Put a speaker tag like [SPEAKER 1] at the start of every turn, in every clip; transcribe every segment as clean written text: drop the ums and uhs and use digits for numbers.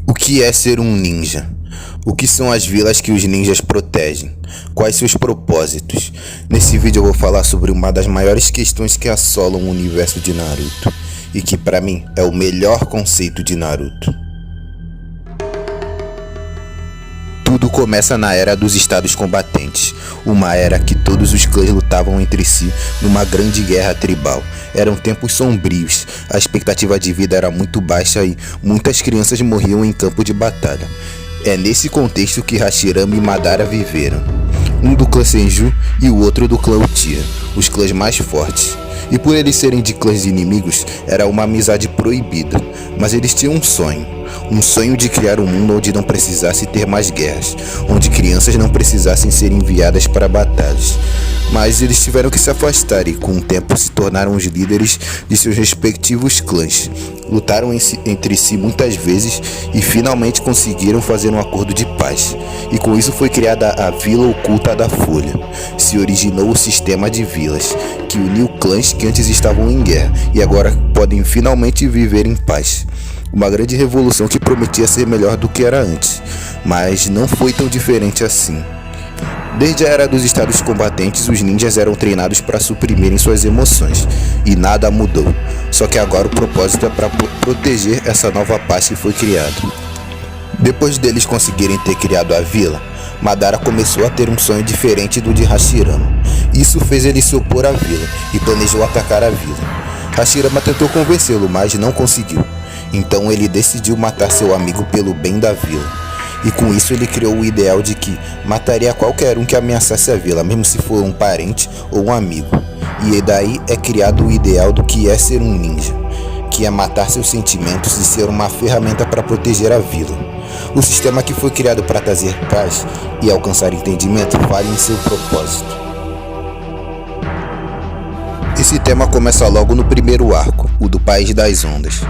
[SPEAKER 1] O que é ser um ninja? O que são as vilas que os ninjas protegem? Quais seus propósitos? Nesse vídeo eu vou falar sobre uma das maiores questões que assolam o universo de Naruto e que pra mim é o melhor conceito de Naruto. Tudo começa na Era dos Estados Combatentes, uma era que todos os clãs lutavam entre si numa grande guerra tribal. Eram tempos sombrios, a expectativa de vida era muito baixa e muitas crianças morriam em campo de batalha. É nesse contexto que Hashirama e Madara viveram, um do clã Senju e o outro do clã Uchiha, os clãs mais fortes. E por eles serem de clãs inimigos, era uma amizade proibida, mas eles tinham um sonho de criar um mundo onde não precisasse ter mais guerras, onde crianças não precisassem ser enviadas para batalhas. Mas eles tiveram que se afastar e com o tempo se tornaram os líderes de seus respectivos clãs. Lutaram entre si muitas vezes e finalmente conseguiram fazer um acordo de paz. E com isso foi criada a Vila Oculta da Folha. Se originou o sistema de vilas, que uniu clãs que antes estavam em guerra e agora podem finalmente viver em paz. Uma grande revolução que prometia ser melhor do que era antes, mas não foi tão diferente assim. Desde a Era dos Estados Combatentes, os ninjas eram treinados para suprimirem suas emoções, e nada mudou. Só que agora o propósito é para proteger essa nova paz que foi criada. Depois deles conseguirem ter criado a vila, Madara começou a ter um sonho diferente do de Hashirama. Isso fez ele se opor à vila e planejou atacar a vila. Hashirama tentou convencê-lo, mas não conseguiu. Então ele decidiu matar seu amigo pelo bem da vila. E com isso ele criou o ideal de que mataria qualquer um que ameaçasse a vila, mesmo se for um parente ou um amigo. E daí é criado o ideal do que é ser um ninja, que é matar seus sentimentos e ser uma ferramenta para proteger a vila. O sistema que foi criado para trazer paz e alcançar entendimento falha em seu propósito. Esse tema começa logo no primeiro arco, o do País das Ondas,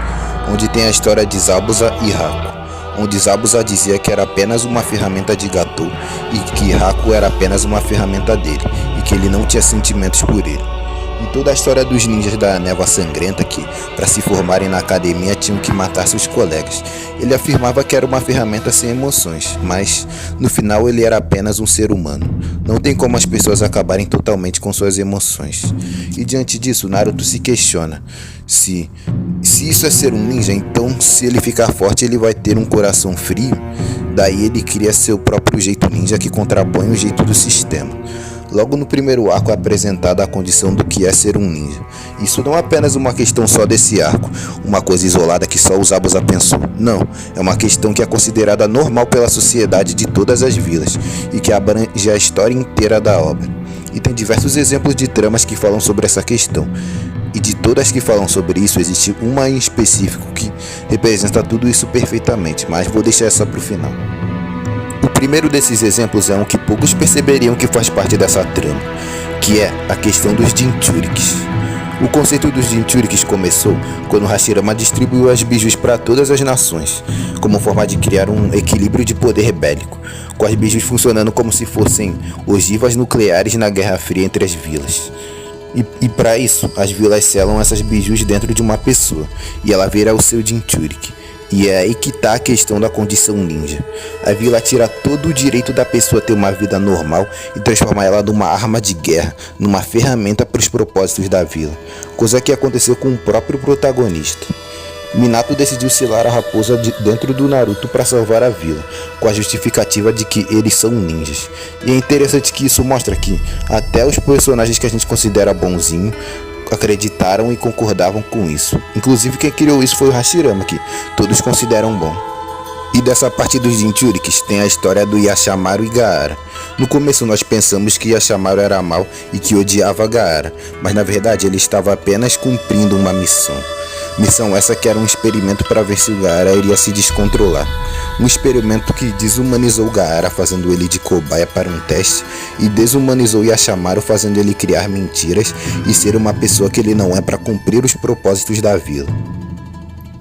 [SPEAKER 1] onde tem a história de Zabuza e Haku, onde Zabuza dizia que era apenas uma ferramenta de Gatou e que Haku era apenas uma ferramenta dele e que ele não tinha sentimentos por ele. E toda a história dos ninjas da Névoa Sangrenta que, para se formarem na academia, tinham que matar seus colegas. Ele afirmava que era uma ferramenta sem emoções, mas no final ele era apenas um ser humano. Não tem como as pessoas acabarem totalmente com suas emoções. E diante disso, Naruto se questiona se isso é ser um ninja, então se ele ficar forte ele vai ter um coração frio. Daí ele cria seu próprio jeito ninja que contrapõe o jeito do sistema. Logo no primeiro arco é apresentada a condição do que é ser um ninja. Isso não é apenas uma questão só desse arco, uma coisa isolada que só os Zabuza pensou. Não, é uma questão que é considerada normal pela sociedade de todas as vilas e que abrange a história inteira da obra. E tem diversos exemplos de tramas que falam sobre essa questão. E de todas que falam sobre isso, existe uma em específico que representa tudo isso perfeitamente, mas vou deixar essa para o final. O primeiro desses exemplos é um que poucos perceberiam que faz parte dessa trama, que é a questão dos Jinchurikis. O conceito dos Jinchurikis começou quando Hashirama distribuiu as bijus para todas as nações, como forma de criar um equilíbrio de poder bélico, com as bijus funcionando como se fossem ogivas nucleares na Guerra Fria entre as vilas. E para isso, as vilas selam essas bijus dentro de uma pessoa, e ela vira o seu Jinchuriki. E é aí que tá a questão da condição ninja. A vila tira todo o direito da pessoa ter uma vida normal e transforma ela numa arma de guerra, numa ferramenta para os propósitos da vila, coisa que aconteceu com o próprio protagonista. Minato decidiu selar a raposa dentro do Naruto para salvar a vila, com a justificativa de que eles são ninjas. E é interessante que isso mostra que até os personagens que a gente considera bonzinho acreditaram e concordavam com isso. Inclusive quem criou isso foi o Hashirama, que todos consideram bom. E dessa parte dos Jinchurikis tem a história do Yashamaru e Gaara. No começo nós pensamos que Yashamaru era mau e que odiava Gaara, mas na verdade ele estava apenas cumprindo uma missão. Missão essa que era um experimento para ver se o Gaara iria se descontrolar. Um experimento que desumanizou Gaara, fazendo ele de cobaia para um teste, e desumanizou Yashamaru, fazendo ele criar mentiras e ser uma pessoa que ele não é para cumprir os propósitos da vila.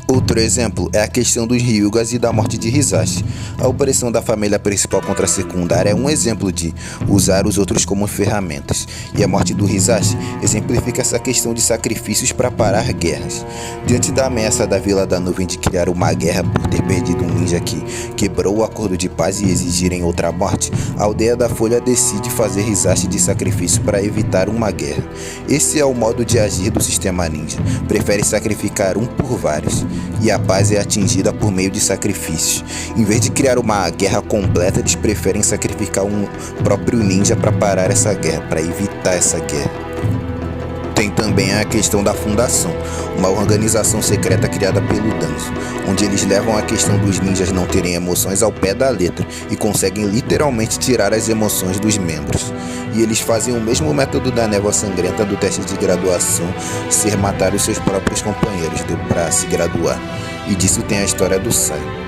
[SPEAKER 1] Outro exemplo é a questão dos Hyugas e da morte de Hisashi. A opressão da família principal contra a secundária é um exemplo de usar os outros como ferramentas, e a morte do Hisashi exemplifica essa questão de sacrifícios para parar guerras. Diante da ameaça da Vila da Nuvem de criar uma guerra por ter perdido um ninja que quebrou o acordo de paz e exigirem outra morte, a aldeia da Folha decide fazer Hisashi de sacrifício para evitar uma guerra. Esse é o modo de agir do sistema ninja, prefere sacrificar um por vários. E a paz é atingida por meio de sacrifícios. Em vez de criar uma guerra completa, eles preferem sacrificar um próprio ninja para parar essa guerra, para evitar essa guerra. Tem também a questão da Fundação, uma organização secreta criada pelo Danzo, onde eles levam a questão dos ninjas não terem emoções ao pé da letra e conseguem literalmente tirar as emoções dos membros. E eles fazem o mesmo método da névoa sangrenta do teste de graduação, ser matar os seus próprios companheiros para se graduar. E disso tem a história do Sai.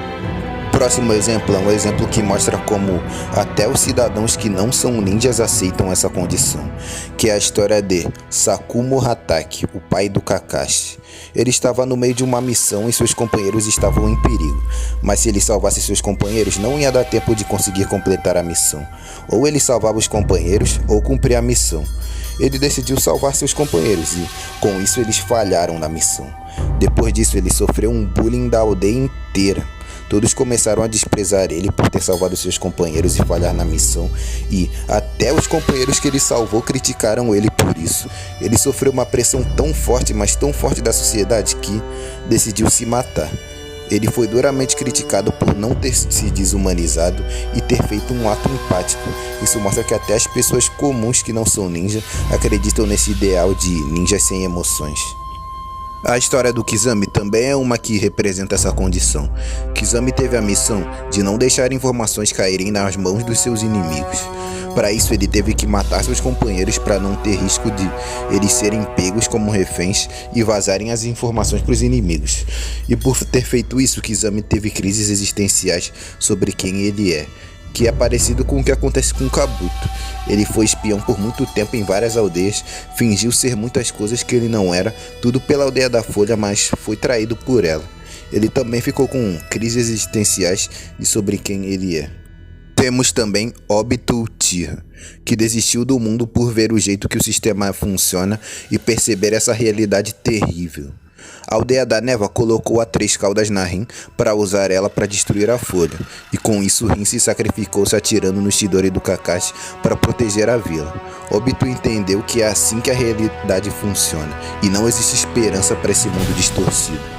[SPEAKER 1] O próximo exemplo é um exemplo que mostra como até os cidadãos que não são ninjas aceitam essa condição, que é a história de Sakumo Hatake, o pai do Kakashi. Ele estava no meio de uma missão e seus companheiros estavam em perigo, mas se ele salvasse seus companheiros não ia dar tempo de conseguir completar a missão. Ou ele salvava os companheiros ou cumpria a missão. Ele decidiu salvar seus companheiros e, com isso, eles falharam na missão. Depois disso, ele sofreu um bullying da aldeia inteira. Todos começaram a desprezar ele por ter salvado seus companheiros e falhar na missão, e até os companheiros que ele salvou criticaram ele por isso. Ele sofreu uma pressão tão forte, mas tão forte da sociedade que decidiu se matar. Ele foi duramente criticado por não ter se desumanizado e ter feito um ato empático. Isso mostra que até as pessoas comuns que não são ninja acreditam nesse ideal de ninjas sem emoções. A história do Kizami também é uma que representa essa condição. Kizami teve a missão de não deixar informações caírem nas mãos dos seus inimigos. Para isso, ele teve que matar seus companheiros para não ter risco de eles serem pegos como reféns e vazarem as informações para os inimigos. E por ter feito isso, Kizami teve crises existenciais sobre quem ele é, que é parecido com o que acontece com Kabuto. Ele foi espião por muito tempo em várias aldeias, fingiu ser muitas coisas que ele não era, tudo pela aldeia da Folha, mas foi traído por ela. Ele também ficou com crises existenciais e sobre quem ele é. Temos também Obito Uchiha, que desistiu do mundo por ver o jeito que o sistema funciona e perceber essa realidade terrível. A aldeia da Névoa colocou a Três Caudas na Rin para usar ela para destruir a Folha, e com isso Rin se sacrificou se atirando no Chidori do Kakashi para proteger a vila. Obito entendeu que é assim que a realidade funciona, e não existe esperança para esse mundo distorcido.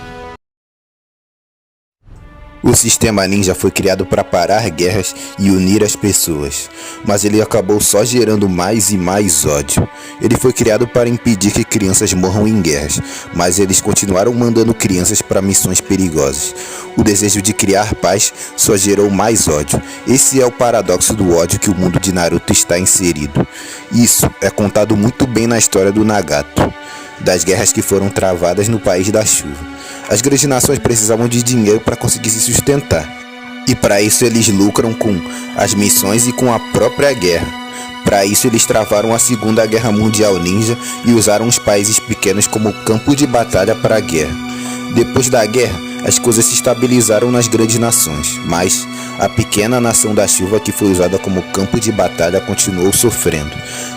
[SPEAKER 1] O sistema ninja foi criado para parar guerras e unir as pessoas, mas ele acabou só gerando mais e mais ódio. Ele foi criado para impedir que crianças morram em guerras, mas eles continuaram mandando crianças para missões perigosas. O desejo de criar paz só gerou mais ódio. Esse é o paradoxo do ódio que o mundo de Naruto está inserido. Isso é contado muito bem na história do Nagato, das guerras que foram travadas no País da Chuva. As grandes nações precisavam de dinheiro para conseguir se sustentar, e para isso eles lucram com as missões e com a própria guerra. Para isso eles travaram a Segunda Guerra Mundial Ninja e usaram os países pequenos como campo de batalha para a guerra. Depois da guerra, as coisas se estabilizaram nas grandes nações, mas a pequena nação da chuva, que foi usada como campo de batalha, continuou sofrendo.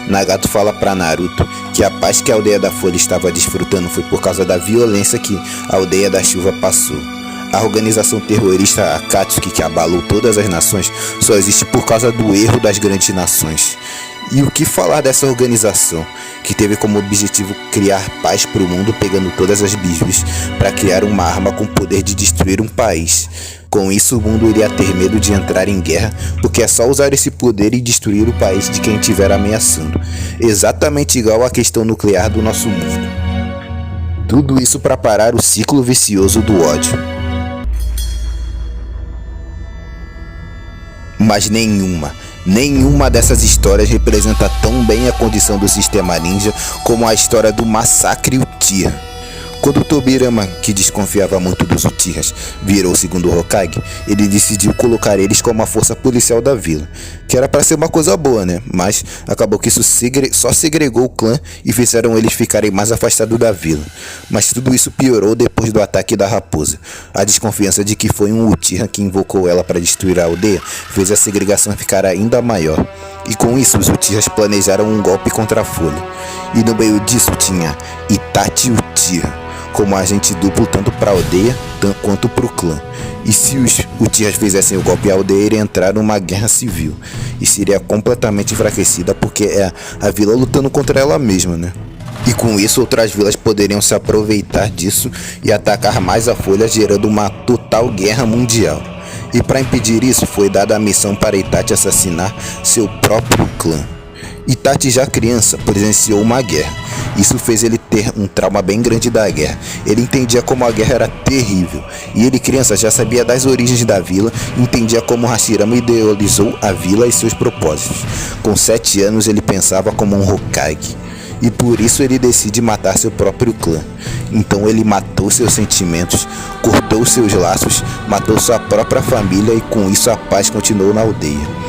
[SPEAKER 1] Nagato fala para Naruto que a paz que a aldeia da Folha estava desfrutando foi por causa da violência que a aldeia da chuva passou. A organização terrorista Akatsuki, que abalou todas as nações, só existe por causa do erro das grandes nações. E o que falar dessa organização, que teve como objetivo criar paz para o mundo, pegando todas as bijus para criar uma arma com poder de destruir um país. Com isso, o mundo iria ter medo de entrar em guerra, porque é só usar esse poder e destruir o país de quem estiver ameaçando. Exatamente igual à questão nuclear do nosso mundo. Tudo isso para parar o ciclo vicioso do ódio. Mas nenhuma dessas histórias representa tão bem a condição do sistema ninja como a história do massacre Uchiha. Quando Tobirama, que desconfiava muito dos Uchihas, virou o segundo Hokage, ele decidiu colocar eles como a força policial da vila. que era para ser uma coisa boa, né? Mas acabou que isso só segregou o clã e fizeram eles ficarem mais afastados da vila. Mas tudo isso piorou depois do ataque da raposa. A desconfiança de que foi um Uchiha que invocou ela para destruir a aldeia fez a segregação ficar ainda maior. E com isso os Uchihas planejaram um golpe contra a Folha. E no meio disso tinha Itachi Uchiha como agente duplo tanto para a aldeia quanto para o clã. E se os Uchihas fizessem o golpe, a aldeia iria entrar numa guerra civil e seria completamente enfraquecida porque é a vila lutando contra ela mesma, né? E com isso outras vilas poderiam se aproveitar disso e atacar mais a Folha, gerando uma total guerra mundial. E para impedir isso foi dada a missão para Itachi assassinar seu próprio clã. Itachi já criança presenciou uma guerra. Isso fez ele ter um trauma bem grande da guerra. Ele entendia como a guerra era terrível. E ele criança já sabia das origens da vila, entendia como Hashirama idealizou a vila e seus propósitos. Com 7 anos ele pensava como um Hokage. E por isso ele decide matar seu próprio clã. Então ele matou seus sentimentos, cortou seus laços, matou sua própria família e com isso a paz continuou na aldeia.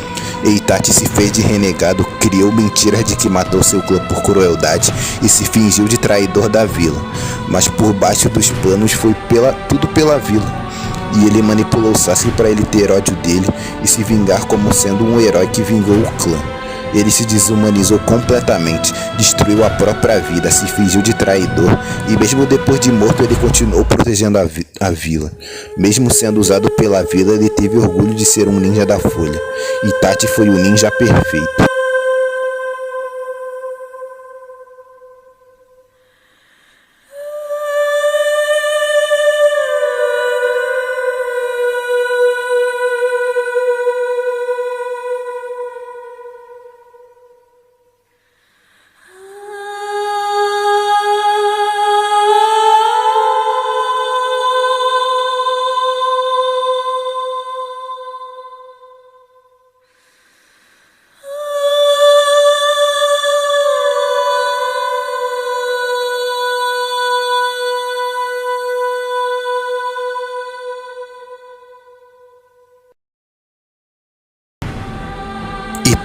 [SPEAKER 1] Itachi se fez de renegado, criou mentiras de que matou seu clã por crueldade e se fingiu de traidor da vila. Mas por baixo dos panos foi tudo pela vila. E ele manipulou Sasuke para ele ter ódio dele e se vingar como sendo um herói que vingou o clã. Ele se desumanizou completamente, destruiu a própria vida, se fingiu de traidor e mesmo depois de morto ele continuou protegendo a vila. Mesmo sendo usado pela vila, ele teve orgulho de ser um ninja da Folha. Itachi foi o ninja perfeito.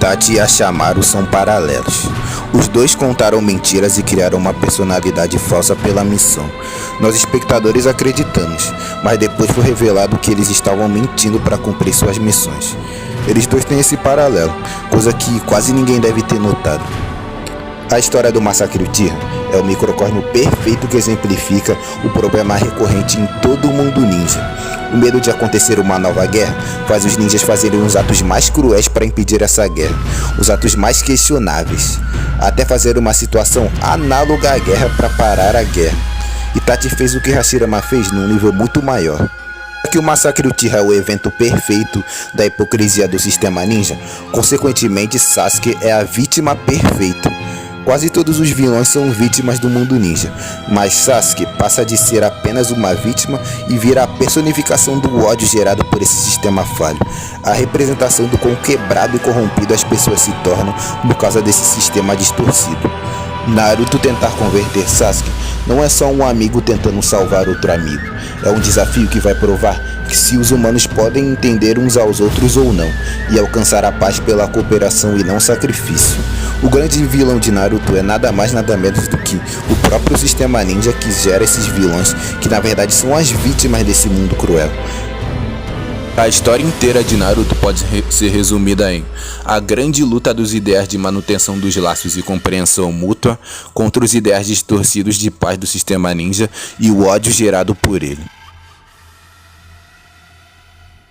[SPEAKER 1] Itachi e Ashamaru são paralelos. Os dois contaram mentiras e criaram uma personalidade falsa pela missão. Nós espectadores acreditamos, mas depois foi revelado que eles estavam mentindo para cumprir suas missões. Eles dois têm esse paralelo, coisa que quase ninguém deve ter notado. A história do Massacre Uchiha é o microcosmo perfeito que exemplifica o problema recorrente em todo o mundo ninja. O medo de acontecer uma nova guerra faz os ninjas fazerem os atos mais cruéis para impedir essa guerra, os atos mais questionáveis, até fazer uma situação análoga à guerra para parar a guerra. Itachi fez o que Hashirama fez num nível muito maior. Que o Massacre Uchiha é o evento perfeito da hipocrisia do sistema ninja, consequentemente Sasuke é a vítima perfeita. Quase todos os vilões são vítimas do mundo ninja, mas Sasuke passa de ser apenas uma vítima e vira a personificação do ódio gerado por esse sistema falho, a representação do quão quebrado e corrompido as pessoas se tornam por causa desse sistema distorcido. Naruto tentar converter Sasuke não é só um amigo tentando salvar outro amigo, é um desafio que vai provar que se os humanos podem entender uns aos outros ou não, e alcançar a paz pela cooperação e não sacrifício. O grande vilão de Naruto é nada mais nada menos do que o próprio sistema ninja que gera esses vilões, que na verdade são as vítimas desse mundo cruel. A história inteira de Naruto pode ser resumida em a grande luta dos ideais de manutenção dos laços e compreensão mútua contra os ideais distorcidos de paz do sistema ninja e o ódio gerado por ele.